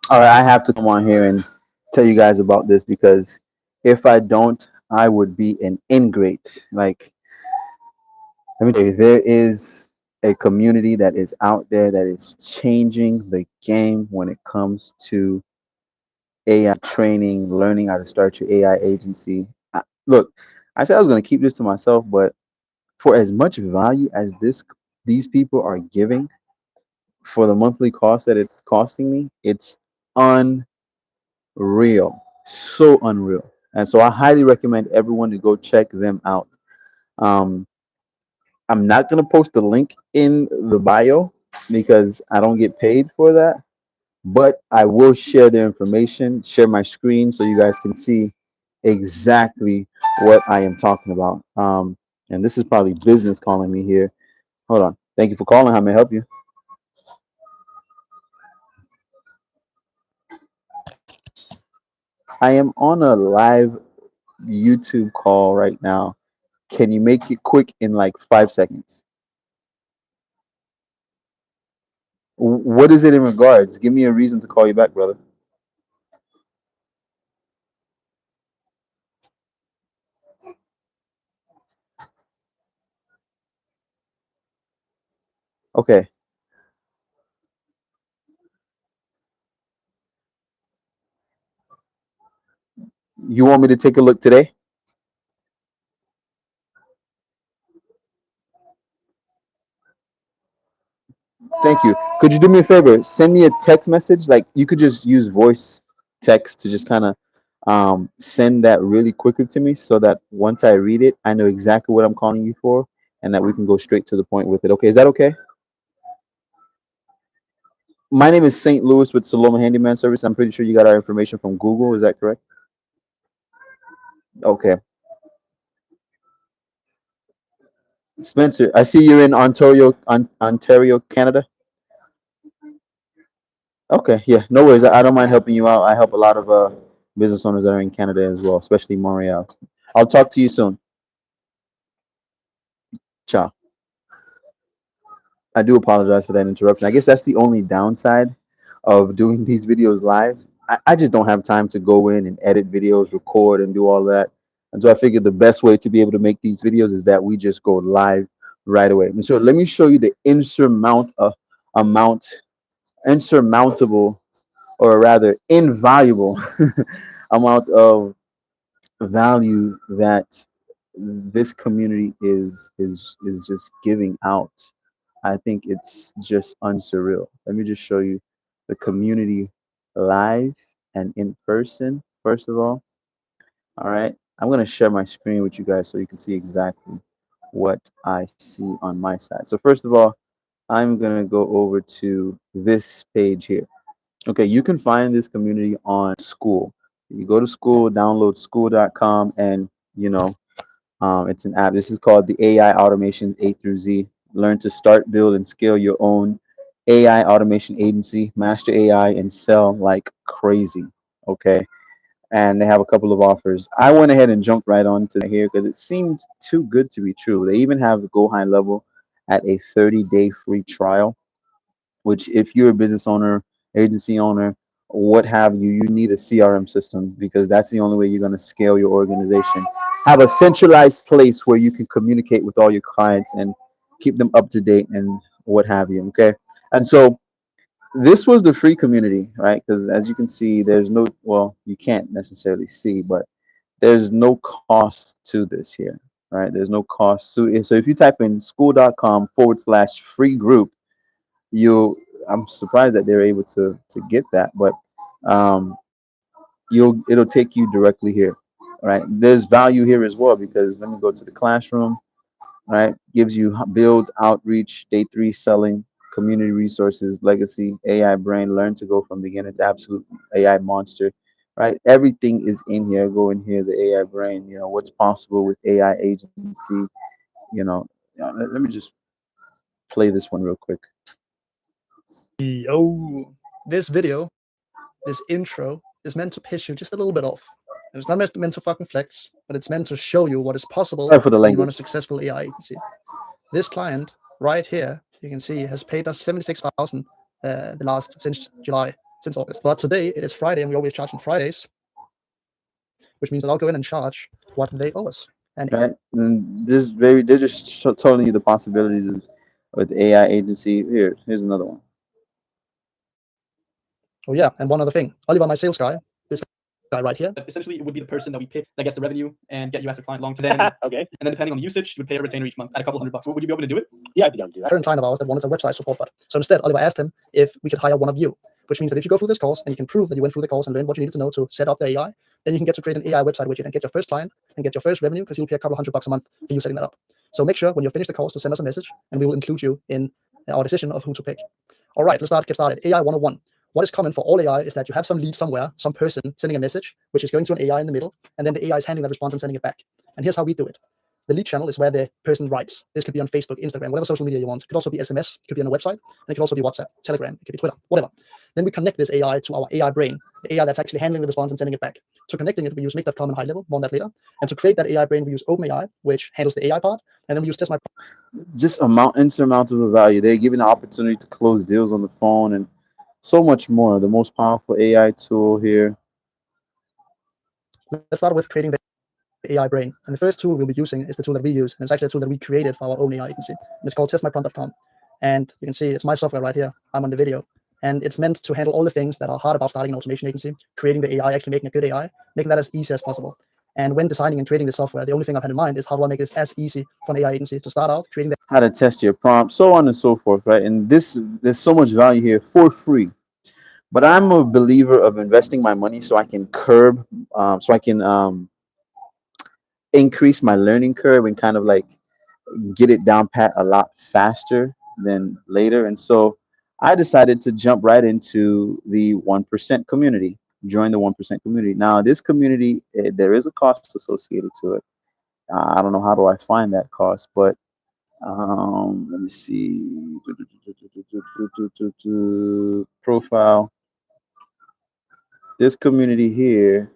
All right, I have to come on here and tell you guys about this because if I don't, I would be an ingrate. Like, let me tell you, there is a community that is out there that is changing the game when it comes to AI training, learning how to start your AI agency. Look, I said I was going to keep this to myself, but for as much value as these people are giving for the monthly cost that it's costing me, it's unreal, so unreal. And so I highly recommend everyone to go check them out. Um, I'm not gonna post the link in the bio because I don't get paid for that, but I will share their information, share my screen so you guys can see exactly what I am talking about. And this is probably business calling me here. Hold on. Thank you for calling. How may I help you? I am on a live YouTube call right now. Can you make it quick in like 5 seconds? What is it in regards? Give me a reason to call you back, brother. Okay. You want me to take a look today? Thank you. Could you do me a favor? Send me a text message. Like you could just use voice text to just kind of send that really quickly to me so that once I read it, I know exactly what I'm calling you for and that we can go straight to the point with it. Okay. Is that okay? My name is St. Louis with Saloma Handyman Service. I'm pretty sure you got our information from Google. Is that correct? Okay. Spencer, I see you're in Ontario, Canada. Okay, yeah, no worries. I don't mind helping you out. I help a lot of business owners that are in Canada as well, especially Montreal. I'll talk to you soon. Ciao. I do apologize for that interruption. I guess that's the only downside of doing these videos live. I just don't have time to go in and edit videos, record, and do all that. And so I figured the best way to be able to make these videos is that we just go live right away. And so let me show you the amount, insurmountable, or rather invaluable amount of value that this community is just giving out. I think it's just unsurreal. Let me just show you the community live and in person. First of all right, I'm gonna share my screen with you guys so you can see exactly what I see on my side. So first of all, I'm gonna go over to this page here. Okay, you can find this community on school. You go to school, download school.com, and you know it's an app. This is called the AI Automations A through Z. Learn to start, build, and scale your own AI automation agency, master AI, and sell like crazy. Okay. And they have a couple of offers. I went ahead and jumped right on to here because it seemed too good to be true. They even have Go High Level at a 30-day free trial, which if you're a business owner, agency owner, what have you, you need a CRM system because that's the only way you're going to scale your organization. Have a centralized place where you can communicate with all your clients and keep them up to date and what have you. Okay. And so this was the free community, right? Because as you can see, there's no, well, you can't necessarily see, but there's no cost to this here, right? There's no cost. So if you type in school.com/free group, you I'm surprised that they're able to get that, but um, it'll take you directly here. All right, there's value here as well because let me go to the classroom. Right, gives you build outreach, day three selling, community resources, legacy, AI brain, learn to go from beginner to absolute AI monster. Right, everything is in here. Go in here, the AI brain. What's possible with AI agency. You know, let me just play this one real quick. Yo, this video, this intro is meant to piss you just a little bit off. And it's not meant to fucking flex, but it's meant to show you what is possible Sorry for the when you run a language. successful AI agency. This client right here, you can see, has paid us 76,000 the last since July. since August. But today it is Friday, and we always charge on Fridays, which means that I'll go in and charge what they owe us. And right? And they're just telling you the possibilities of with AI agency. Here's another one. oh yeah, and one other thing, Oliver, my sales guy, this guy right here. Essentially, it would be the person that we pick that gets the revenue and get you as a client long term. Okay. And then depending on the usage, you would pay a retainer each month at a couple $100. Would you be able to do it? Yeah, I'd be down to do that. Current client of ours that wanted a website support bot. So instead, Oliver asked him if we could hire one of you, which means that if you go through this course and you can prove that you went through the course and learned what you needed to know to set up the AI, then you can get to create an AI website widget and get your first client and get your first revenue because you'll pay a couple $100 a month for you setting that up. So make sure when you finish the course to send us a message and we will include you in our decision of who to pick. All right, let's get started. AI 101. What is common for all AI is that you have some lead somewhere, some person sending a message, which is going to an AI in the middle, and then the AI is handling that response and sending it back. And here's how we do it. The lead channel is where the person writes. This could be on Facebook, Instagram, whatever social media you want. It could also be SMS, it could be on a website, and it could also be WhatsApp, Telegram, it could be Twitter, whatever. Then we connect this AI to our AI brain, the AI that's actually handling the response and sending it back. To connecting it, we use Make.com and High Level, more on that later. And to create that AI brain, we use OpenAI, which handles the AI part, and then we use Test My. Just insurmountable value. They're giving the opportunity to close deals on the phone and so much more. The most powerful AI tool here. Let's start with creating the AI brain. And the first tool we'll be using is the tool that we use. And it's actually a tool that we created for our own AI agency. And it's called testmyprompt.com. And you can see it's my software right here. I'm on the video. And it's meant to handle all the things that are hard about starting an automation agency, creating the AI, actually making a good AI, making that as easy as possible. And when designing and creating the software, the only thing I've had in mind is how do I make this as easy for an AI agency to start out creating the How to test your prompt, so on and so forth, right? And there's so much value here for free. But I'm a believer of investing my money so I can so I can increase my learning curve and kind of like get it down pat a lot faster than later. And so I decided to jump right into the 1% community, join the 1% community. Now, this community, there is a cost associated to it. I don't know how do I find that cost, but let me see. Profile. This community here,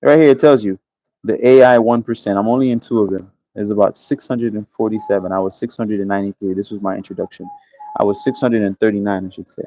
right here, it tells you the AI 1%. I'm only in two of them. There's about 647. I was 693. This was my introduction. I was 639, I should say.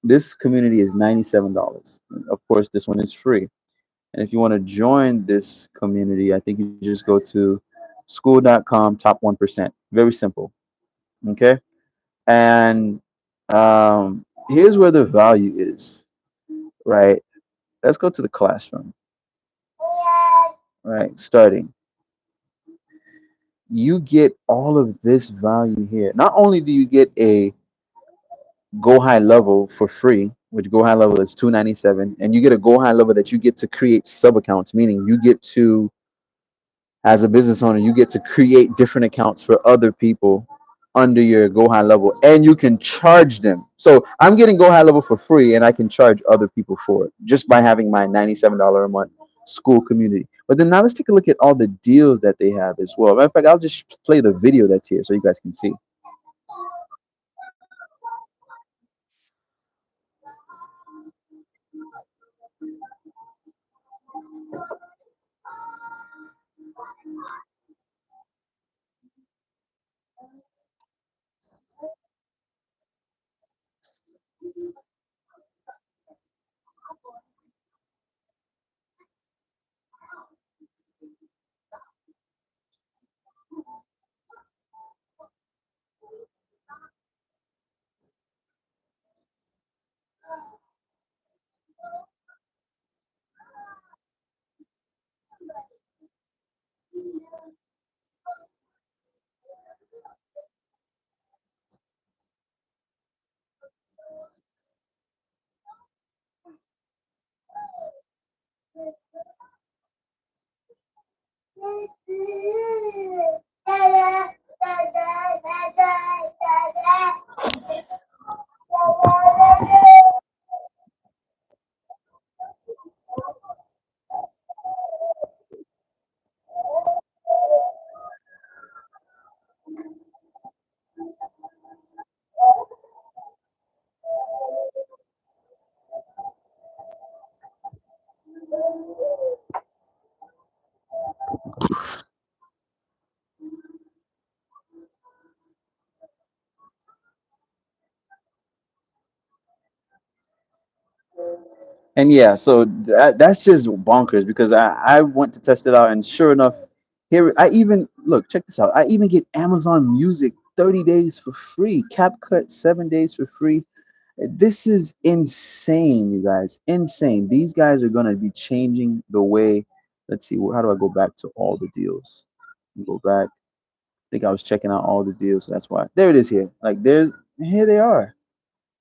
This community is $97. Of course, this one is free. And if you want to join this community, I think you just go to school.com top 1%. Very simple. Okay. And here's where the value is, right? Let's go to the classroom, right? Starting. You get all of this value here. Not only do you get a Go High level for free, which Go High level is $297, and you get a Go High level that you get to create sub accounts, meaning you get to, as a business owner, you get to create different accounts for other people under your Go High level, and you can charge them. So I'm getting Go High level for free, and I can charge other people for it just by having my $97 a month school community. But then now let's take a look at all the deals that they have as well. Matter of fact, I'll just play the video that's here so you guys can see. And yeah, so that's just bonkers because I went to test it out, and sure enough, here I even look, check this out. I even get Amazon Music 30 days for free, CapCut 7 days for free. This is insane, you guys. Insane. These guys are gonna be changing the way. Let's see, how do I go back to all the deals? Go back. I think I was checking out all the deals. That's why. There it is here. Like there's here they are.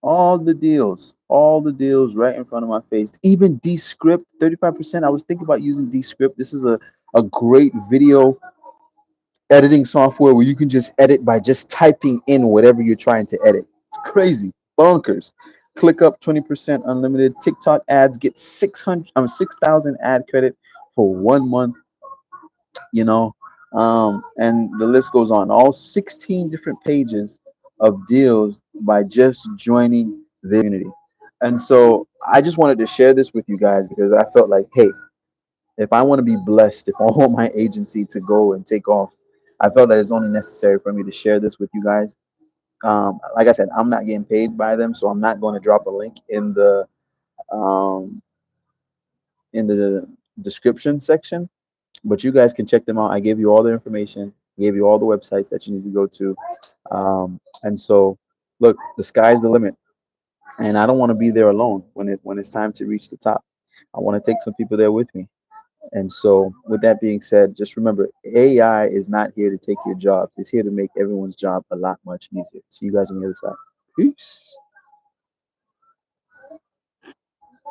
All the deals right in front of my face. Even Descript, 35%. I was thinking about using Descript. This is a great video editing software where you can just edit by just typing in whatever you're trying to edit. It's crazy. Bonkers. Click up 20% unlimited. TikTok ads get 6,000 ad credit for 1 month, you know. And the list goes on. All 16 different pages of deals by just joining the community. And so I just wanted to share this with you guys because I felt like, hey, if I want to be blessed, if I want my agency to go and take off, I felt that it's only necessary for me to share this with you guys. Like I said, I'm not getting paid by them, so I'm not going to drop a link um, in the description section. But you guys can check them out. I gave you all the information, gave you all the websites that you need to go to. And so, look, the sky's the limit, and I don't want to be there alone when it's time to reach the top. I want to take some people there with me. And so, with that being said, just remember AI is not here to take your jobs. It's here to make everyone's job a lot much easier. See you guys on the other side. Peace.